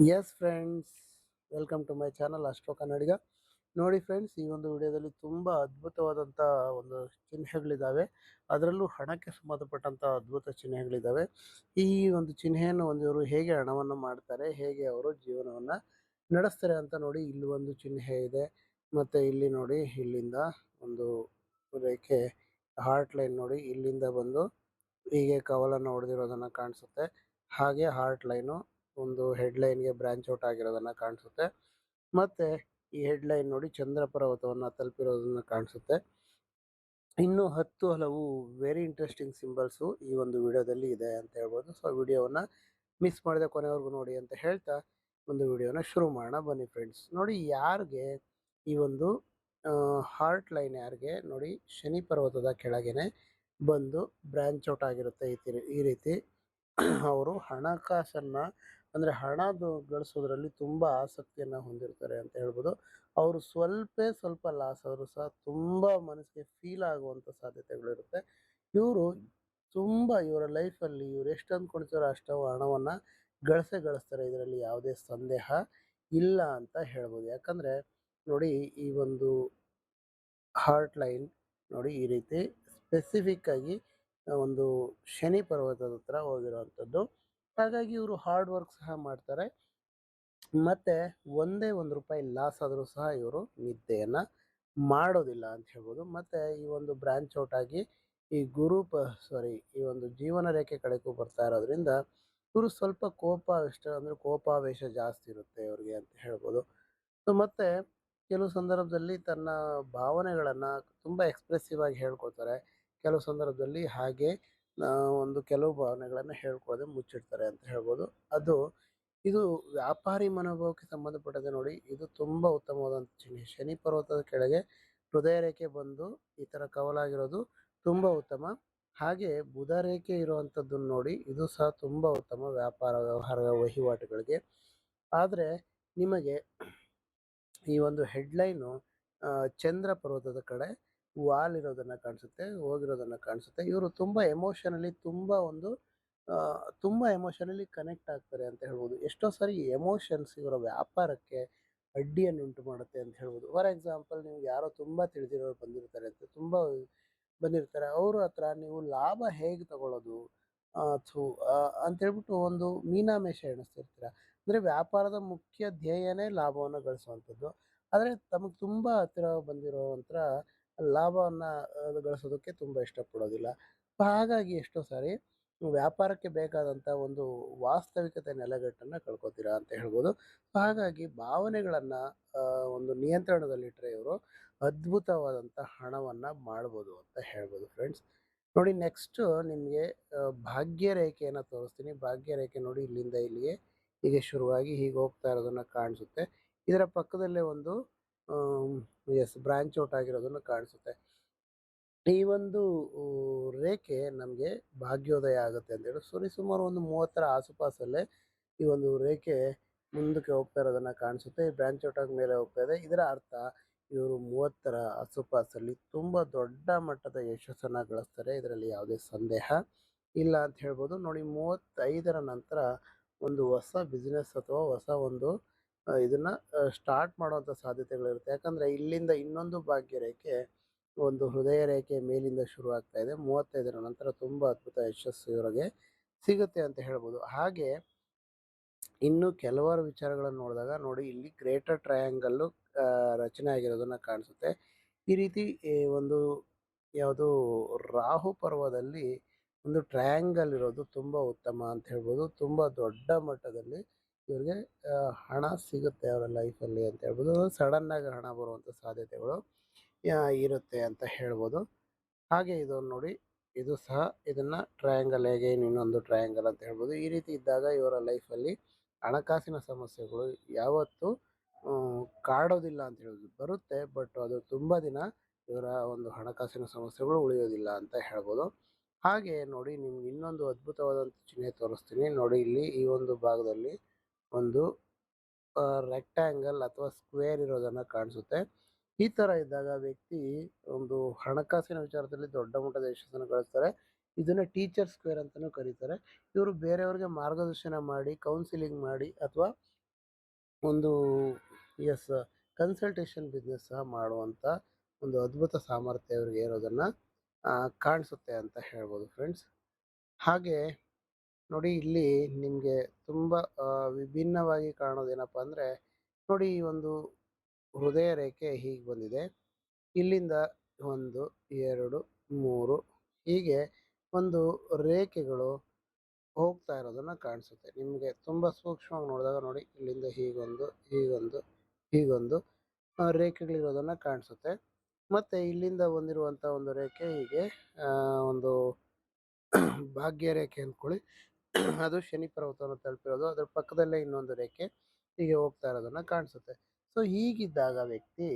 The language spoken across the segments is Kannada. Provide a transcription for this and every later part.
S friends, welcome to my channel ಅಷ್ಟೋ ಕನ್ನಡಿಗ. ನೋಡಿ ಫ್ರೆಂಡ್ಸ್, ಈ ಒಂದು ವಿಡಿಯೋದಲ್ಲಿ ತುಂಬ ಅದ್ಭುತವಾದಂಥ ಒಂದು ಚಿಹ್ನೆಗಳಿದ್ದಾವೆ. ಅದರಲ್ಲೂ ಹಣಕ್ಕೆ ಸಂಬಂಧಪಟ್ಟಂಥ ಅದ್ಭುತ ಚಿಹ್ನೆಗಳಿದ್ದಾವೆ. ಈ ಒಂದು ಚಿಹ್ನೆಯನ್ನು ಹೊಂದಿದವರು ಹೇಗೆ ಹಣವನ್ನು ಮಾಡ್ತಾರೆ, ಹೇಗೆ ಅವರು ಜೀವನವನ್ನು ನಡೆಸ್ತಾರೆ ಅಂತ ನೋಡಿ. ಇಲ್ಲಿ ಒಂದು ಚಿಹ್ನೆ ಇದೆ, ಮತ್ತು ಇಲ್ಲಿ ನೋಡಿ, ಇಲ್ಲಿಂದ ಒಂದು ರೇಖೆ ಹಾರ್ಟ್ ಲೈನ್ ನೋಡಿ, ಇಲ್ಲಿಂದ ಬಂದು ಹೀಗೆ ಕವಲನ್ನು ಹೊಡೆದಿರೋದನ್ನು ಕಾಣಿಸುತ್ತೆ. ಹಾಗೆ ಹಾರ್ಟ್ ಲೈನು ಒಂದು ಹೆಡ್ ಲೈನ್ಗೆ ಬ್ರಾಂಚ್ ಔಟ್ ಆಗಿರೋದನ್ನು ಕಾಣಿಸುತ್ತೆ. ಮತ್ತು ಈ ಹೆಡ್ ಲೈನ್ ನೋಡಿ ಚಂದ್ರ ಪರ್ವತವನ್ನು ತಲುಪಿರೋದನ್ನು ಕಾಣಿಸುತ್ತೆ. ಇನ್ನೂ ಹಲವು ವೆರಿ ಇಂಟ್ರೆಸ್ಟಿಂಗ್ ಸಿಂಬಲ್ಸು ಈ ಒಂದು ವಿಡಿಯೋದಲ್ಲಿ ಇದೆ ಅಂತ ಹೇಳ್ಬೋದು. ಸೊ ವಿಡಿಯೋವನ್ನು ಮಿಸ್ ಮಾಡಿದೆ ಕೊನೆವರೆಗೂ ನೋಡಿ ಅಂತ ಹೇಳ್ತಾ ಒಂದು ವಿಡಿಯೋನ ಶುರು ಮಾಡೋಣ ಬನ್ನಿ ಫ್ರೆಂಡ್ಸ್. ನೋಡಿ, ಯಾರಿಗೆ ಈ ಒಂದು ಹಾರ್ಟ್ ಲೈನ್ ಯಾರಿಗೆ ನೋಡಿ ಶನಿ ಪರ್ವತದ ಕೆಳಗೇನೆ ಬಂದು ಬ್ರಾಂಚ್ ಔಟ್ ಆಗಿರುತ್ತೆ ಈ ರೀತಿ ಅವರು ಹಣಕಾಸನ್ನು ಅಂದರೆ ಗಳಿಸೋದ್ರಲ್ಲಿ ತುಂಬ ಆಸಕ್ತಿಯನ್ನು ಹೊಂದಿರ್ತಾರೆ ಅಂತ ಹೇಳ್ಬೋದು. ಅವರು ಸ್ವಲ್ಪ ಲಾಸ್ ಆದರೂ ಸಹ ತುಂಬ ಮನಸ್ಸಿಗೆ ಫೀಲ್ ಆಗುವಂಥ ಸಾಧ್ಯತೆಗಳಿರುತ್ತೆ. ಇವರು ಇವರ ಲೈಫಲ್ಲಿ ಇವ್ರು ಎಷ್ಟು ಅಂದ್ಕೊಳ್ತಾರೋ ಅಷ್ಟು ಹಣವನ್ನು ಗಳಿಸ್ತಾರೆ. ಇದರಲ್ಲಿ ಯಾವುದೇ ಸಂದೇಹ ಇಲ್ಲ ಅಂತ ಹೇಳ್ಬೋದು. ಯಾಕಂದರೆ ನೋಡಿ, ಈ ಒಂದು ಹಾರ್ಟ್ ಲೈನ್ ನೋಡಿ ಈ ರೀತಿ ಸ್ಪೆಸಿಫಿಕ್ ಆಗಿ ಒಂದು ಶನಿ ಪರ್ವತದ ಹತ್ರ ಹೋಗಿರುವಂಥದ್ದು. ಹಾಗಾಗಿ ಇವರು ಹಾರ್ಡ್ ವರ್ಕ್ ಸಹ ಮಾಡ್ತಾರೆ. ಮತ್ತು ಒಂದೇ ₹1 ಲಾಸ್ ಆದರೂ ಸಹ ಇವರು ನಿದ್ದೆಯನ್ನು ಮಾಡೋದಿಲ್ಲ ಅಂತ ಹೇಳ್ಬೋದು. ಮತ್ತು ಈ ಒಂದು ಬ್ರಾಂಚ್ ಔಟ್ ಆಗಿ ಈ ಈ ಒಂದು ಜೀವನ ರೇಖೆ ಕಡೆಗೂ ಬರ್ತಾ ಇರೋದ್ರಿಂದ ಇವರು ಸ್ವಲ್ಪ ಕೋಪಾವೇಶ ಜಾಸ್ತಿ ಇರುತ್ತೆ ಇವರಿಗೆ ಅಂತ ಹೇಳ್ಬೋದು. ಸೊ ಮತ್ತು ಕೆಲವು ಸಂದರ್ಭದಲ್ಲಿ ತನ್ನ ಭಾವನೆಗಳನ್ನು ತುಂಬ ಎಕ್ಸ್ಪ್ರೆಸಿವ್ ಆಗಿ ಹೇಳ್ಕೊಳ್ತಾರೆ. ಕೆಲವು ಸಂದರ್ಭದಲ್ಲಿ ಹಾಗೆ ಕೆಲವು ಭಾವನೆಗಳನ್ನು ಹೇಳ್ಕೊಳ್ಳದೆ ಮುಚ್ಚಿಡ್ತಾರೆ ಅಂತ ಹೇಳ್ಬೋದು. ಇದು ವ್ಯಾಪಾರಿ ಮನೋಭಾವಕ್ಕೆ ಸಂಬಂಧಪಟ್ಟದೆ ನೋಡಿ. ಇದು ತುಂಬ ಉತ್ತಮವಾದಂಥ ಚಿಹ್ನೆ. ಶನಿ ಪರ್ವತದ ಕೆಳಗೆ ಹೃದಯ ರೇಖೆ ಬಂದು ಈ ಥರ ಕವಲಾಗಿರೋದು ತುಂಬ ಉತ್ತಮ. ಹಾಗೆ ಬುಧ ರೇಖೆ ಇರುವಂಥದ್ದನ್ನು ನೋಡಿ, ಇದು ಸಹ ತುಂಬ ಉತ್ತಮ ವ್ಯಾಪಾರ ವ್ಯವಹಾರ ವಹಿವಾಟುಗಳಿಗೆ. ಆದರೆ ನಿಮಗೆ ಈ ಒಂದು ಹೆಡ್ಲೈನು ಚಂದ್ರ ಪರ್ವತದ ಕಡೆ ವಾಲಿರೋದನ್ನು ಕಾಣಿಸುತ್ತೆ, ಹೋಗಿರೋದನ್ನು ಕಾಣಿಸುತ್ತೆ. ಇವರು ತುಂಬ ಎಮೋಷನಲಿ ಕನೆಕ್ಟ್ ಆಗ್ತಾರೆ ಅಂತ ಹೇಳ್ಬೋದು. ಎಷ್ಟೋ ಸಾರಿ ಎಮೋಷನ್ಸ್ ಇವರ ವ್ಯಾಪಾರಕ್ಕೆ ಅಡ್ಡಿಯನ್ನುಂಟು ಮಾಡುತ್ತೆ ಅಂತ ಹೇಳ್ಬೋದು. ಫಾರ್ ಎಕ್ಸಾಂಪಲ್, ನೀವು ಯಾರೋ ತುಂಬ ತಿಳಿದಿರೋರು ಬಂದಿರ್ತಾರೆ. ಅವ್ರ ಹತ್ರ ನೀವು ಲಾಭ ಹೇಗೆ ತಗೊಳ್ಳೋದು ಅಂತೇಳ್ಬಿಟ್ಟು ಒಂದು ಮೀನಾಮೇಷ ಎಣಿಸ್ತಿರ್ತೀರ. ಅಂದರೆ ವ್ಯಾಪಾರದ ಮುಖ್ಯ ಧ್ಯೇಯನೇ ಲಾಭವನ್ನು ಗಳಿಸುವಂಥದ್ದು. ಆದರೆ ತಮಗೆ ತುಂಬ ಹತ್ತಿರ ಬಂದಿರೋ ಒಂಥರ ಲಾಭವನ್ನು ಗಳಿಸೋದಕ್ಕೆ ತುಂಬ ಇಷ್ಟಪಡೋದಿಲ್ಲ. ಹಾಗಾಗಿ ಎಷ್ಟೋ ಸಾರಿ ವ್ಯಾಪಾರಕ್ಕೆ ಬೇಕಾದಂಥ ಒಂದು ವಾಸ್ತವಿಕತೆ ನೆಲೆಗಟ್ಟನ್ನು ಕಳ್ಕೊತೀರಾ ಅಂತ ಹೇಳ್ಬೋದು. ಹಾಗಾಗಿ ಭಾವನೆಗಳನ್ನು ಒಂದು ನಿಯಂತ್ರಣದಲ್ಲಿಟ್ಟರೆ ಇವರು ಅದ್ಭುತವಾದಂಥ ಹಣವನ್ನು ಮಾಡ್ಬೋದು ಅಂತ ಹೇಳ್ಬೋದು ಫ್ರೆಂಡ್ಸ್. ನೋಡಿ, ನೆಕ್ಸ್ಟು ನಿಮಗೆ ಭಾಗ್ಯ ರೇಖೆಯನ್ನು ತೋರಿಸ್ತೀನಿ. ಭಾಗ್ಯ ರೇಖೆ ನೋಡಿ, ಇಲ್ಲಿಂದ ಇಲ್ಲಿಗೆ ಹೀಗೆ ಶುರುವಾಗಿ ಹೀಗೆ ಹೋಗ್ತಾ ಇರೋದನ್ನು ಕಾಣಿಸುತ್ತೆ. ಇದರ ಪಕ್ಕದಲ್ಲೇ ಒಂದು ಬ್ರಾಂಚ್ ಔಟ್ ಆಗಿರೋದನ್ನು ಕಾಣಿಸುತ್ತೆ. ಈ ಒಂದು ರೇಖೆ ನಮಗೆ ಭಾಗ್ಯೋದಯ ಆಗುತ್ತೆ ಅಂತೇಳಿ ಸುಮಾರು ಒಂದು 30ರ ಆಸುಪಾಸಲ್ಲೇ ಈ ಒಂದು ರೇಖೆ ಮುಂದಕ್ಕೆ ಹೋಗ್ತಾ ಇರೋದನ್ನು ಕಾಣಿಸುತ್ತೆ. ಬ್ರಾಂಚ್ ಔಟ್ ಆಗಿ ಮೇಲೆ ಹೋಗ್ತಾ ಇದೆ. ಇದರ ಅರ್ಥ ಇವರು 30ರ ಆಸುಪಾಸಲ್ಲಿ ತುಂಬ ದೊಡ್ಡ ಮಟ್ಟದ ಯಶಸ್ಸನ್ನು ಗಳಿಸ್ತಾರೆ. ಇದರಲ್ಲಿ ಯಾವುದೇ ಸಂದೇಹ ಇಲ್ಲ ಅಂತ ಹೇಳ್ಬೋದು. ನೋಡಿ, 35ರ ನಂತರ ಒಂದು ಹೊಸ ಬಿಸ್ನೆಸ್ ಅಥವಾ ಹೊಸ ಒಂದು ಇದನ್ನು ಸ್ಟಾರ್ಟ್ ಮಾಡುವಂಥ ಸಾಧ್ಯತೆಗಳಿರುತ್ತೆ. ಯಾಕಂದರೆ ಇಲ್ಲಿಂದ ಇನ್ನೊಂದು ಭಾಗ್ಯ ರೇಖೆ ಒಂದು ಹೃದಯ ರೇಖೆ ಮೇಲಿಂದ ಶುರು ಆಗ್ತಾ ಇದೆ. 35ರ ನಂತರ ತುಂಬ ಅದ್ಭುತ ಯಶಸ್ಸು ಇವರಿಗೆ ಸಿಗುತ್ತೆ ಅಂತ ಹೇಳ್ಬೋದು. ಹಾಗೆ ಇನ್ನು ಕೆಲವಾರು ವಿಚಾರಗಳನ್ನು ನೋಡಿದಾಗ ನೋಡಿ, ಇಲ್ಲಿ ಗ್ರೇಟರ್ ಟ್ರಯಾಂಗಲ್ಲು ರಚನೆ ಆಗಿರೋದನ್ನು ಕಾಣಿಸುತ್ತೆ. ಈ ರೀತಿ ಒಂದು ಯಾವುದು ರಾಹು ಪರ್ವದಲ್ಲಿ ಒಂದು ಟ್ರಯಾಂಗಲ್ ಇರೋದು ತುಂಬ ಉತ್ತಮ ಅಂತ ಹೇಳ್ಬೋದು. ತುಂಬ ದೊಡ್ಡ ಮಟ್ಟದಲ್ಲಿ ಇವರಿಗೆ ಹಣ ಸಿಗುತ್ತೆ ಅವರ ಲೈಫಲ್ಲಿ ಅಂತ ಹೇಳ್ಬೋದು. ಸಡನ್ನಾಗಿ ಹಣ ಬರುವಂಥ ಸಾಧ್ಯತೆಗಳು ಇರುತ್ತೆ ಅಂತ ಹೇಳ್ಬೋದು. ಹಾಗೆ ಇದನ್ನು ನೋಡಿ, ಇದು ಸಹ ಇದನ್ನು ಟ್ರಯಾಂಗಲ್, ಹೇಗೆ ಇನ್ನೊಂದು ಟ್ರಯಾಂಗಲ್ ಅಂತ ಹೇಳ್ಬೋದು. ಈ ರೀತಿ ಇದ್ದಾಗ ಇವರ ಲೈಫಲ್ಲಿ ಹಣಕಾಸಿನ ಸಮಸ್ಯೆಗಳು ಯಾವತ್ತೂ ಕಾಡೋದಿಲ್ಲ ಅಂತ ಹೇಳೋದು. ಬರುತ್ತೆ, ಬಟ್ ಅದು ತುಂಬ ದಿನ ಇವರ ಒಂದು ಹಣಕಾಸಿನ ಸಮಸ್ಯೆಗಳು ಉಳಿಯೋದಿಲ್ಲ ಅಂತ ಹೇಳ್ಬೋದು. ಹಾಗೆ ನೋಡಿ, ನಿಮ್ಗೆ ಇನ್ನೊಂದು ಅದ್ಭುತವಾದಂಥ ಚಿಹ್ನೆ ತೋರಿಸ್ತೀನಿ. ನೋಡಿ, ಇಲ್ಲಿ ಈ ಒಂದು ಭಾಗದಲ್ಲಿ ಒಂದು ರೆಕ್ಟ್ಯಾಂಗಲ್ ಅಥವಾ ಸ್ಕ್ವೇರ್ ಇರೋದನ್ನು ಕಾಣಿಸುತ್ತೆ. ಈ ಥರ ಇದ್ದಾಗ ವ್ಯಕ್ತಿ ಒಂದು ಹಣಕಾಸಿನ ವಿಚಾರದಲ್ಲಿ ದೊಡ್ಡ ಮಟ್ಟದ ಯಶಸ್ಸನ್ನು ಗಳಿಸ್ತಾರೆ. ಇದನ್ನು ಟೀಚರ್ ಸ್ಕ್ವೇರ್ ಅಂತಲೂ ಕರೀತಾರೆ. ಇವರು ಬೇರೆಯವ್ರಿಗೆ ಮಾರ್ಗದರ್ಶನ ಮಾಡಿ, ಕೌನ್ಸಿಲಿಂಗ್ ಮಾಡಿ ಅಥವಾ ಒಂದು ಎಸ್ ಕನ್ಸಲ್ಟೇಷನ್ ಬಿಸ್ನೆಸ್ ಸಹ ಮಾಡುವಂಥ ಒಂದು ಅದ್ಭುತ ಸಾಮರ್ಥ್ಯ ಇವರಿಗೆ ಇರೋದನ್ನು ಕಾಣಿಸುತ್ತೆ ಅಂತ ಹೇಳ್ಬೋದು ಫ್ರೆಂಡ್ಸ್. ಹಾಗೆ ನೋಡಿ ಇಲ್ಲಿ ನಿಮಗೆ ತುಂಬ ವಿಭಿನ್ನವಾಗಿ ಕಾಣೋದೇನಪ್ಪ ಅಂದರೆ, ನೋಡಿ ಈ ಒಂದು ಹೃದಯ ರೇಖೆ ಹೀಗೆ ಬಂದಿದೆ. ಇಲ್ಲಿಂದ 1, 2, 3 ಹೀಗೆ ಒಂದು ರೇಖೆಗಳು ಹೋಗ್ತಾ ಇರೋದನ್ನು ಕಾಣಿಸುತ್ತೆ. ನಿಮಗೆ ತುಂಬ ಸೂಕ್ಷ್ಮವಾಗಿ ನೋಡಿದಾಗ ನೋಡಿ, ಇಲ್ಲಿಂದ ಹೀಗೊಂದು, ಹೀಗೊಂದು, ಹೀಗೊಂದು ರೇಖೆಗಳಿರೋದನ್ನು ಕಾಣಿಸುತ್ತೆ. ಮತ್ತು ಇಲ್ಲಿಂದ ಬಂದಿರುವಂಥ ಒಂದು ರೇಖೆ ಹೀಗೆ ಒಂದು ಭಾಗ್ಯ ರೇಖೆ ಅಂದ್ಕೊಳ್ಳಿ. ಅದು ಶನಿ ಪರ್ವತವನ್ನು ತಲುಪಿರೋದು. ಅದರ ಪಕ್ಕದಲ್ಲೇ ಇನ್ನೊಂದು ರೇಖೆ ಹೀಗೆ ಹೋಗ್ತಾ ಇರೋದನ್ನು ಕಾಣಿಸುತ್ತೆ. ಸೊ ಹೀಗಿದ್ದಾಗ ವ್ಯಕ್ತಿ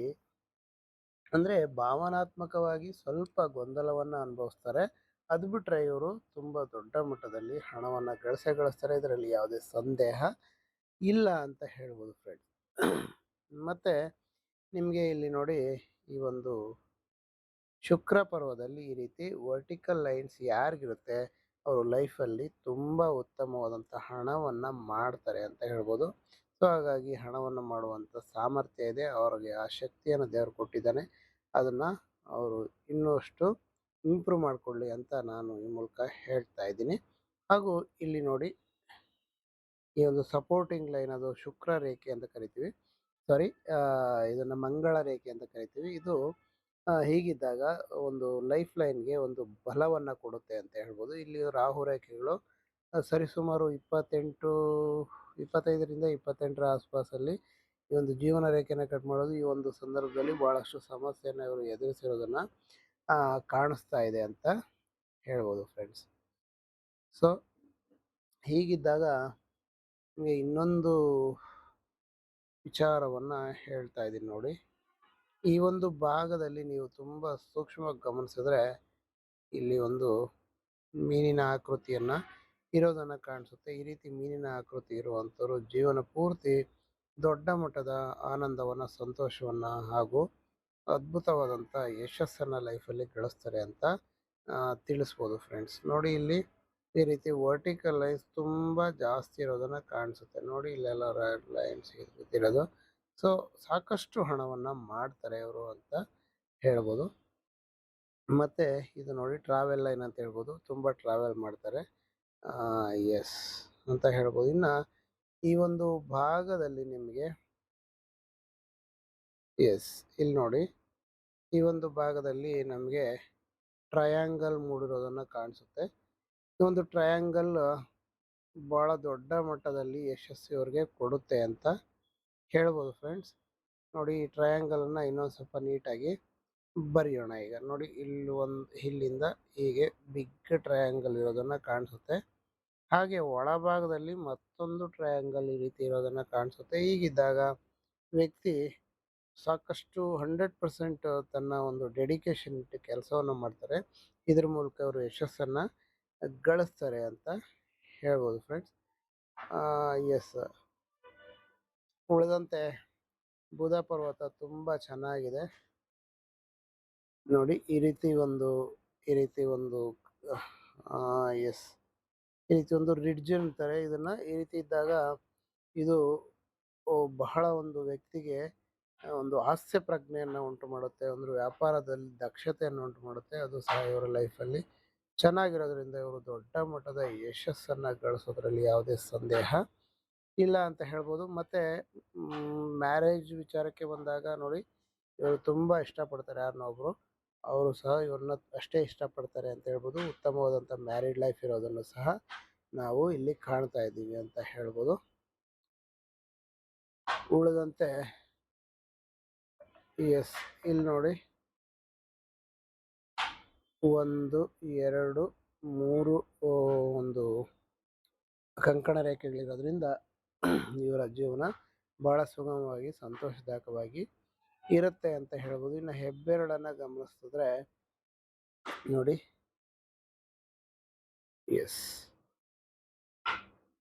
ಅಂದರೆ ಭಾವನಾತ್ಮಕವಾಗಿ ಸ್ವಲ್ಪ ಗೊಂದಲವನ್ನು ಅನುಭವಿಸ್ತಾರೆ. ಅದು ಬಿಟ್ಟರೆ ಇವರು ತುಂಬ ದೊಡ್ಡ ಮಟ್ಟದಲ್ಲಿ ಹಣವನ್ನು ಗಳಿಸ್ತಾರೆ. ಇದರಲ್ಲಿ ಯಾವುದೇ ಸಂದೇಹ ಇಲ್ಲ ಅಂತ ಹೇಳ್ಬೋದು ಫ್ರೆಂಡ್ಸ್. ಮತ್ತು ನಿಮಗೆ ಇಲ್ಲಿ ನೋಡಿ, ಈ ಒಂದು ಶುಕ್ರ ಪರ್ವದಲ್ಲಿ ಈ ರೀತಿ ವರ್ಟಿಕಲ್ ಲೈನ್ಸ್ ಯಾರಿಗಿರುತ್ತೆ ಅವರು ಲೈಫಲ್ಲಿ ತುಂಬ ಉತ್ತಮವಾದಂಥ ಹಣವನ್ನು ಮಾಡ್ತಾರೆ ಅಂತ ಹೇಳ್ಬೋದು. ಸೊ ಹಾಗಾಗಿ ಹಣವನ್ನು ಮಾಡುವಂಥ ಸಾಮರ್ಥ್ಯ ಇದೆ ಅವರಿಗೆ. ಆ ಶಕ್ತಿಯನ್ನು ದೇವರು ಕೊಟ್ಟಿದ್ದಾನೆ. ಅದನ್ನು ಅವರು ಇನ್ನಷ್ಟು ಇಂಪ್ರೂವ್ ಮಾಡಿಕೊಳ್ಳಿ ಅಂತ ನಾನು ಈ ಮೂಲಕ ಹೇಳ್ತಾ ಇದ್ದೀನಿ. ಹಾಗೂ ಇಲ್ಲಿ ನೋಡಿ, ಈ ಒಂದು ಸಪೋರ್ಟಿಂಗ್ ಲೈನ್ ಅದು ಶುಕ್ರ ರೇಖೆ ಅಂತ ಕರಿತೀವಿ. ಸಾರಿ, ಇದನ್ನು ಮಂಗಳ ರೇಖೆ ಅಂತ ಕರಿತೀವಿ. ಇದು ಹೀಗಿದ್ದಾಗ ಒಂದು ಲೈಫ್ ಲೈನ್ಗೆ ಒಂದು ಬಲವನ್ನು ಕೊಡುತ್ತೆ ಅಂತ ಹೇಳ್ಬೋದು. ಇಲ್ಲಿ ರಾಹು ರೇಖೆಗಳು ಸರಿಸುಮಾರು 25ರಿಂದ 28ರ ಆಸ್ಪಾಸಲ್ಲಿ ಈ ಒಂದು ಜೀವನ ರೇಖೆನ ಕಟ್ ಮಾಡೋದು ಈ ಒಂದು ಸಂದರ್ಭದಲ್ಲಿ ಭಾಳಷ್ಟು ಸಮಸ್ಯೆಯನ್ನು ಇವರು ಎದುರಿಸಿರೋದನ್ನು ಕಾಣಿಸ್ತಾ ಇದೆ ಅಂತ ಹೇಳ್ಬೋದು ಫ್ರೆಂಡ್ಸ್. ಸೊ ಹೀಗಿದ್ದಾಗ ನಿಮಗೆ ಇನ್ನೊಂದು ವಿಚಾರವನ್ನು ಹೇಳ್ತಾ ಇದ್ದೀನಿ ನೋಡಿ. ಈ ಒಂದು ಭಾಗದಲ್ಲಿ ನೀವು ತುಂಬ ಸೂಕ್ಷ್ಮವಾಗಿ ಗಮನಿಸಿದ್ರೆ ಇಲ್ಲಿ ಒಂದು ಮೀನಿನ ಆಕೃತಿಯನ್ನು ಇರೋದನ್ನು ಕಾಣಿಸುತ್ತೆ. ಈ ರೀತಿ ಮೀನಿನ ಆಕೃತಿ ಇರುವಂಥವ್ರು ಜೀವನ ಪೂರ್ತಿ ದೊಡ್ಡ ಮಟ್ಟದ ಆನಂದವನ್ನು, ಸಂತೋಷವನ್ನು ಹಾಗೂ ಅದ್ಭುತವಾದಂಥ ಯಶಸ್ಸನ್ನು ಲೈಫಲ್ಲಿ ಗಳಿಸ್ತಾರೆ ಅಂತ ತಿಳಿಸ್ಬೋದು ಫ್ರೆಂಡ್ಸ್. ನೋಡಿ ಇಲ್ಲಿ ಈ ರೀತಿ ವರ್ಟಿಕಲ್ ಲೈನ್ಸ್ ತುಂಬ ಜಾಸ್ತಿ ಇರೋದನ್ನು ಕಾಣಿಸುತ್ತೆ. ನೋಡಿ ಇಲ್ಲೆಲ್ಲ ರೆಡ್ ಲೈನ್ಸ್ ಇರೋದು. ಸೊ ಸಾಕಷ್ಟು ಹಣವನ್ನು ಮಾಡ್ತಾರೆ ಇವರು ಅಂತ ಹೇಳ್ಬೋದು. ಮತ್ತು ಇದು ನೋಡಿ ಟ್ರಾವೆಲ್ ಲೈನ್ ಅಂತ ಹೇಳ್ಬೋದು. ತುಂಬ ಟ್ರಾವೆಲ್ ಮಾಡ್ತಾರೆ, ಎಸ್ ಅಂತ ಹೇಳ್ಬೋದು. ಇನ್ನು ಈ ಒಂದು ಭಾಗದಲ್ಲಿ ನಿಮಗೆ ಎಸ್ ಇಲ್ಲಿ ನೋಡಿ, ಈ ಒಂದು ಭಾಗದಲ್ಲಿ ನಮಗೆ ಟ್ರಯಾಂಗಲ್ ಮೂಡಿರೋದನ್ನು ಕಾಣಿಸುತ್ತೆ. ಈ ಒಂದು ಟ್ರಯಾಂಗಲ್ ಭಾಳ ದೊಡ್ಡ ಮಟ್ಟದಲ್ಲಿ ಯಶಸ್ಸು ಅವ್ರಿಗೆ ಕೊಡುತ್ತೆ ಅಂತ ಹೇಳ್ಬೋದು ಫ್ರೆಂಡ್ಸ್. ನೋಡಿ ಈ ಟ್ರಯಾಂಗಲನ್ನು ಇನ್ನೊಂದು ಸ್ವಲ್ಪ ನೀಟಾಗಿ ಬರೆಯೋಣ. ಈಗ ನೋಡಿ ಇಲ್ಲಿಂದ ಹೀಗೆ ಬಿಗ್ ಟ್ರಯಾಂಗಲ್ ಇರೋದನ್ನು ಕಾಣಿಸುತ್ತೆ. ಹಾಗೆ ಒಳಭಾಗದಲ್ಲಿ ಮತ್ತೊಂದು ಟ್ರಯಾಂಗಲ್ ಈ ರೀತಿ ಇರೋದನ್ನು ಕಾಣಿಸುತ್ತೆ. ಹೀಗಿದ್ದಾಗ ವ್ಯಕ್ತಿ ಸಾಕಷ್ಟು 100% ತನ್ನ ಒಂದು ಡೆಡಿಕೇಶನ್ ಇಟ್ಟು ಕೆಲಸವನ್ನು ಮಾಡ್ತಾರೆ. ಇದ್ರ ಮೂಲಕ ಅವರು ಯಶಸ್ಸನ್ನು ಗಳಿಸ್ತಾರೆ ಅಂತ ಹೇಳ್ಬೋದು ಫ್ರೆಂಡ್ಸ್. ಎಸ್, ಉಳಿದಂತೆ ಬುಧ ಪರ್ವತ ತುಂಬ ಚೆನ್ನಾಗಿದೆ ನೋಡಿ. ಈ ರೀತಿ ಒಂದು ಎಸ್, ಈ ರೀತಿ ಒಂದು ರಿಡ್ಜ್ ಅಂತಾರೆ ಇದನ್ನು. ಈ ರೀತಿ ಇದ್ದಾಗ ಇದು ಬಹಳ ಒಂದು ವ್ಯಕ್ತಿಗೆ ಒಂದು ಹಾಸ್ಯ ಪ್ರಜ್ಞೆಯನ್ನು ಉಂಟು ಮಾಡುತ್ತೆ. ಒಂದು ವ್ಯಾಪಾರದಲ್ಲಿ ದಕ್ಷತೆಯನ್ನು ಉಂಟು ಮಾಡುತ್ತೆ. ಅದು ಸಹ ಇವರ ಲೈಫಲ್ಲಿ ಚೆನ್ನಾಗಿರೋದ್ರಿಂದ ಇವರು ದೊಡ್ಡ ಮಟ್ಟದ ಯಶಸ್ಸನ್ನು ಗಳಿಸೋದ್ರಲ್ಲಿ ಯಾವುದೇ ಸಂದೇಹ ಇಲ್ಲ ಅಂತ ಹೇಳ್ಬೋದು. ಮತ್ತು ಮ್ಯಾರೇಜ್ ವಿಚಾರಕ್ಕೆ ಬಂದಾಗ ನೋಡಿ, ಇವರು ತುಂಬ ಇಷ್ಟಪಡ್ತಾರೆ ಯಾರನ್ನೋ ಒಬ್ಬರು, ಅವರು ಸಹ ಇವ್ರನ್ನ ಅಷ್ಟೇ ಇಷ್ಟಪಡ್ತಾರೆ ಅಂತ ಹೇಳ್ಬೋದು. ಉತ್ತಮವಾದಂಥ ಮ್ಯಾರಿಡ್ ಲೈಫ್ ಇರೋದನ್ನು ಸಹ ನಾವು ಇಲ್ಲಿ ಕಾಣ್ತಾ ಇದ್ದೀವಿ ಅಂತ ಹೇಳ್ಬೋದು. ಉಳಿದಂತೆ ಎಸ್, ಇಲ್ಲಿ ನೋಡಿ 1, 2, 3 ಒಂದು ಕಂಕಣ ರೇಖೆಗಳಿರೋದ್ರಿಂದ ಇವರ ಜೀವನ ಭಾಳ ಸುಗಮವಾಗಿ, ಸಂತೋಷದಾಯಕವಾಗಿ ಇರುತ್ತೆ ಅಂತ ಹೇಳ್ಬೋದು. ಇನ್ನು ಹೆಬ್ಬೆರಳನ್ನು ಗಮನಿಸಿದ್ರೆ ನೋಡಿ, ಎಸ್,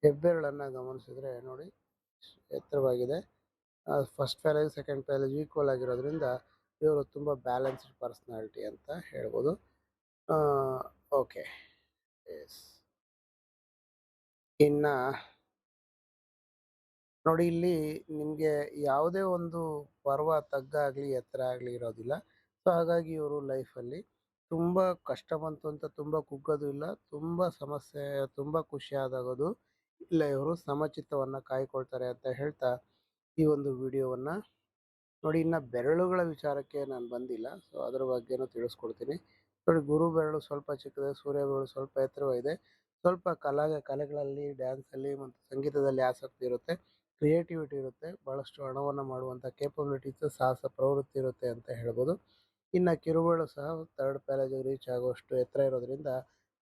ಹೆಬ್ಬೆರಳನ್ನು ಗಮನಿಸಿದ್ರೆ ನೋಡಿ ಎತ್ತರವಾಗಿದೆ. First phalange second phalange equal ಆಗಿರೋದ್ರಿಂದ ಇವರು ತುಂಬ ಬ್ಯಾಲೆನ್ಸ್ಡ್ ಪರ್ಸ್ನಾಲಿಟಿ ಅಂತ ಹೇಳ್ಬೋದು. Okay, yes. ಇನ್ನು ನೋಡಿ ಇಲ್ಲಿ ನಿಮಗೆ ಯಾವುದೇ ಒಂದು ಪರ್ವ ತಗ್ಗಾಗಲಿ ಎತ್ತರ ಆಗಲಿ ಇರೋದಿಲ್ಲ. ಸೊ ಹಾಗಾಗಿ ಇವರು ಲೈಫಲ್ಲಿ ತುಂಬ ಕಷ್ಟ ಬಂತು ಅಂತ ತುಂಬ ಕುಗ್ಗೋದು ಇಲ್ಲ, ತುಂಬ ಸಮಸ್ಯೆ ತುಂಬ ಖುಷಿ ಆದಾಗೋದು ಇಲ್ಲ. ಇವರು ಸಮಚಿತ್ತವನ್ನು ಕಾಯ್ಕೊಳ್ತಾರೆ ಅಂತ ಹೇಳ್ತಾ ಈ ಒಂದು ವಿಡಿಯೋವನ್ನು ನೋಡಿ. ಇನ್ನು ಬೆರಳುಗಳ ವಿಚಾರಕ್ಕೆ ನಾನು ಬಂದಿಲ್ಲ, ಸೊ ಅದ್ರ ಬಗ್ಗೆನೂ ತಿಳಿಸ್ಕೊಡ್ತೀನಿ. ನೋಡಿ, ಗುರು ಬೆರಳು ಸ್ವಲ್ಪ ಚಿಕ್ಕದೆ, ಸೂರ್ಯ ಬೆರಳು ಸ್ವಲ್ಪ ಎತ್ತರವಾಗಿದೆ. ಸ್ವಲ್ಪ ಕಲೆಗಳಲ್ಲಿ, ಡ್ಯಾನ್ಸಲ್ಲಿ ಮತ್ತು ಸಂಗೀತದಲ್ಲಿ ಆಸಕ್ತಿ ಇರುತ್ತೆ, ಕ್ರಿಯೇಟಿವಿಟಿ ಇರುತ್ತೆ, ಭಾಳಷ್ಟು ಹಣವನ್ನು ಮಾಡುವಂಥ ಕೇಪಬಿಲಿಟೀಸು, ಸಾಹಸ ಪ್ರವೃತ್ತಿ ಇರುತ್ತೆ ಅಂತ ಹೇಳ್ಬೋದು. ಇನ್ನು ಕಿರುಬೆರಳು ಸಹ ಥರ್ಡ್ ಪ್ಯಾಲೇಜಿಗೆ ರೀಚ್ ಆಗುವಷ್ಟು ಎತ್ತರ ಇರೋದ್ರಿಂದ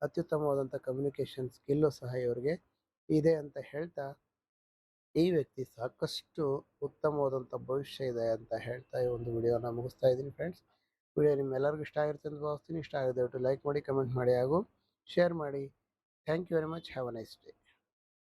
ಅತ್ಯುತ್ತಮವಾದಂಥ ಕಮ್ಯುನಿಕೇಷನ್ ಸ್ಕಿಲ್ಲು ಸಹ ಇವರಿಗೆ ಇದೆ ಅಂತ ಹೇಳ್ತಾ, ಈ ವ್ಯಕ್ತಿ ಸಾಕಷ್ಟು ಉತ್ತಮವಾದಂಥ ಭವಿಷ್ಯ ಇದೆ ಅಂತ ಹೇಳ್ತಾ ಈ ಒಂದು ವಿಡಿಯೋನ ಮುಗಿಸ್ತಾ ಇದ್ದೀನಿ ಫ್ರೆಂಡ್ಸ್. ವಿಡಿಯೋ ನಿಮ್ಮೆಲ್ಲರಿಗೂ ಇಷ್ಟ ಆಗಿರುತ್ತೆ ಅಂತ ಭಾವಿಸ್ತೀನಿ. ಇಷ್ಟ ಆಗಿದೆ ದಯವಿಟ್ಟು ಲೈಕ್ ಮಾಡಿ, ಕಮೆಂಟ್ ಮಾಡಿ ಹಾಗೂ ಶೇರ್ ಮಾಡಿ. Thank you very much. Have a nice day.